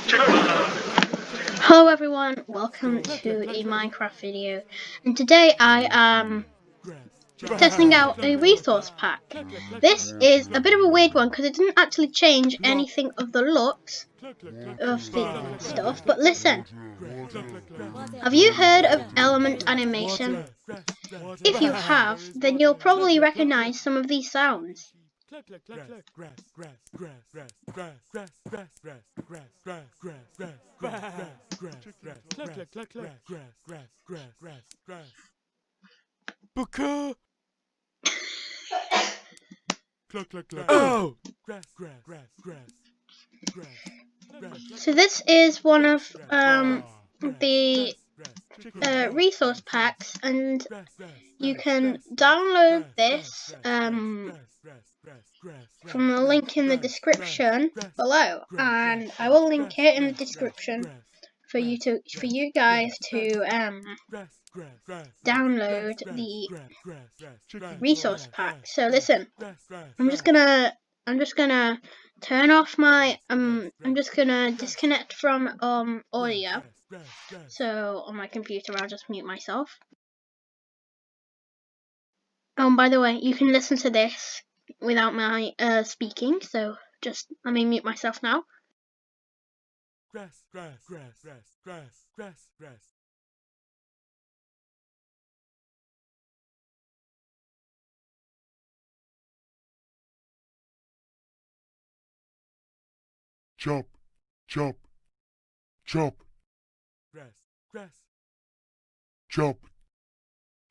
Hello everyone, welcome to a Minecraft video, and today I am testing out a resource pack. This is a bit of a weird one because it didn't actually change anything of the looks of the stuff, but listen. Have you heard of element animation? If you have, then you'll probably recognize some of these sounds. Oh! So this is one of the resource packs, and you can download this from the link in the description below, and I will link it in the description for you guys to download the resource pack. So listen, I'm just gonna turn off my I'm just gonna disconnect from audio. So on my computer I'll just mute myself. By the way, you can listen to this without my speaking, so just let me mute myself now. Chop, chop, chop. Chop,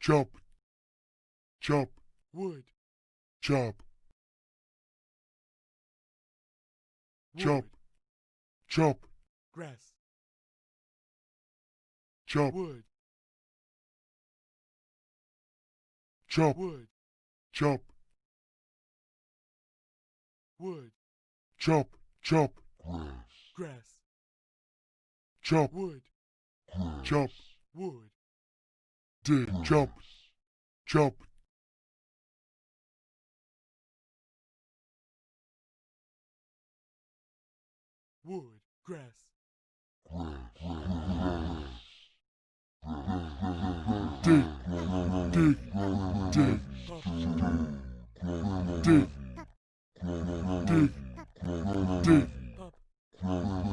chop, chop. Wood. Chop. Chop, chop. Grass. Chop. Wood. Chop. Wood. Chop. Wood. Chop, chop. Grass. Chop. Wood. Chop. Wood. Dig. Chop. Chop. Wood. Grass. Dig. Dig. Dig. Dig. Dig. Dig. Dig.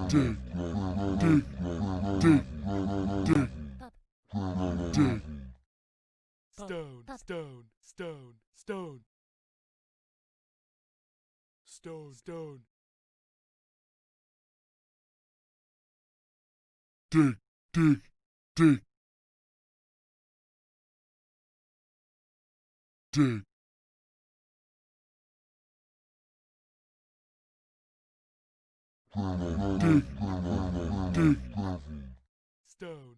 Dig. Dig. Dig. Dig. Stone. Stone. Stone. Stone. Stone. Stone. Dig. Dig. Dig. Dig. Dig. Dig. Stone. Stone. Stone.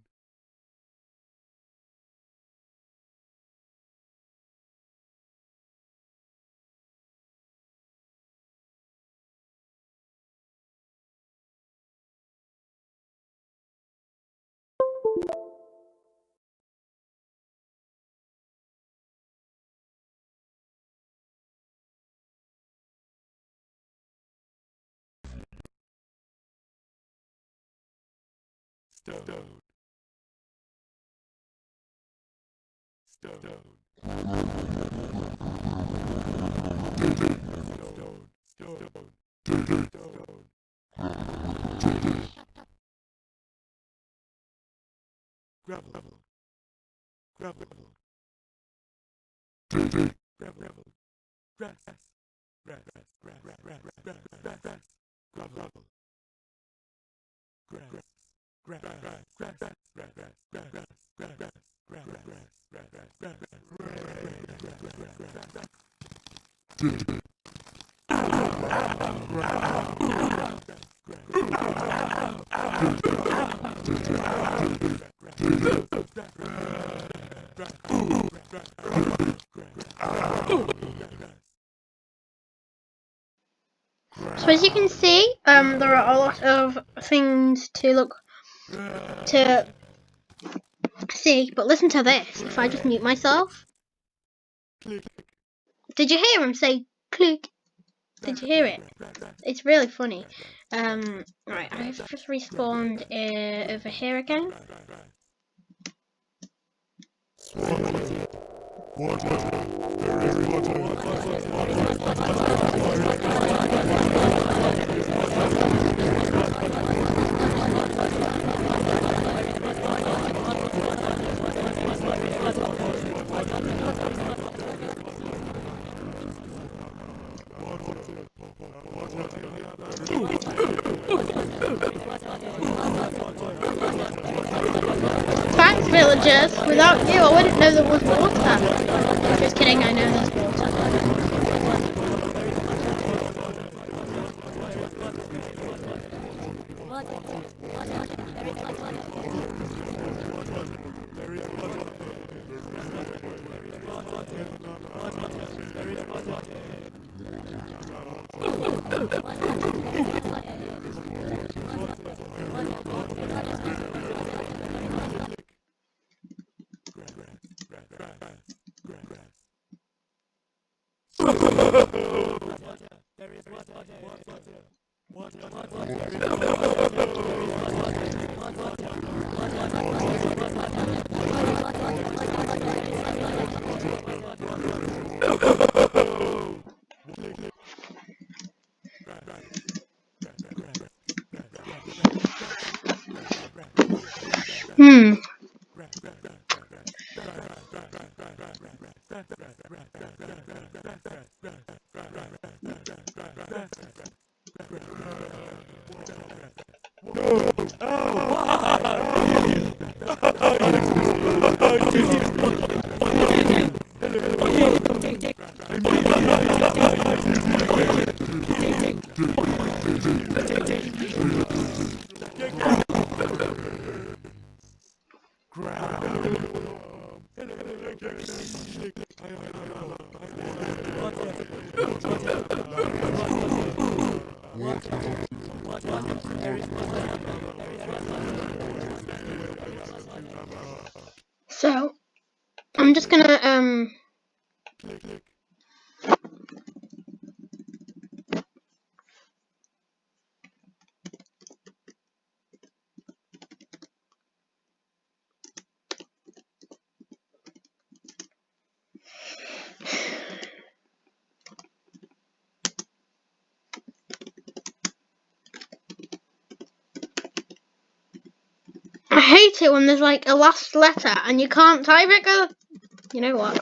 Gravel. Gravel. Gravel. Grass. Grass. So as you can see, there are a lot of things to see, but listen to this. If I just mute myself, did you hear him say click? Did you hear it? It's really funny. Right, I've just respawned over here again. Thanks, villagers. Without you, I wouldn't know there was water. Just kidding, I know there's water. Hmm. So, I'm just gonna, I hate it when there's like a last letter and you can't type it, 'cause you know what?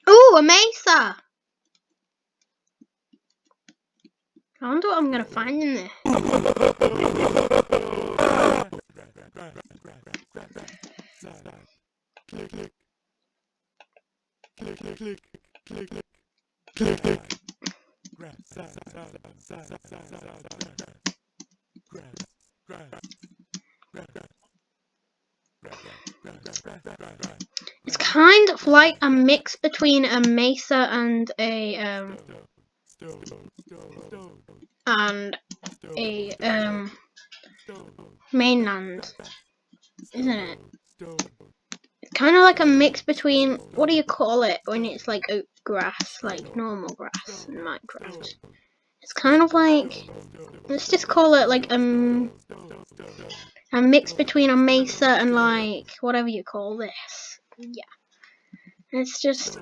Ooh, a mesa! I wonder what I'm gonna find in there. It's kind of like a mix between a mesa and a mainland, isn't it? It's kind of like a mix between, what do you call it when it's like oak grass, like normal grass in Minecraft? It's kind of like, let's just call it like a mix between a mesa and like whatever you call this. Yeah, it's just.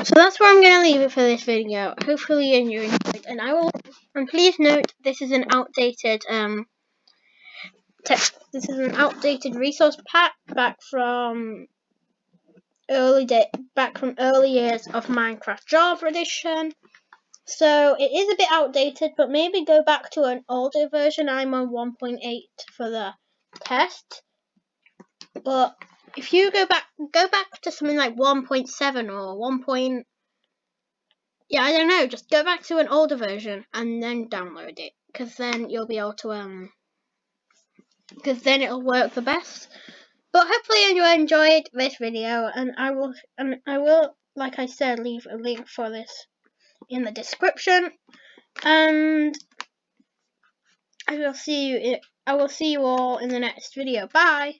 So that's where I'm going to leave it for this video. Hopefully you enjoyed, and please note this is an outdated resource pack back from early years of Minecraft Java edition. So it is a bit outdated, but maybe go back to an older version. I'm on 1.8 for the test. But if you go back to something like 1.7 or 1. Yeah, I don't know. Just go back to an older version and then download it, because then you'll be able to because then it'll work the best. But hopefully you enjoyed this video, and I will, like I said, leave a link for this in the description, and I will see you all in the next video. Bye.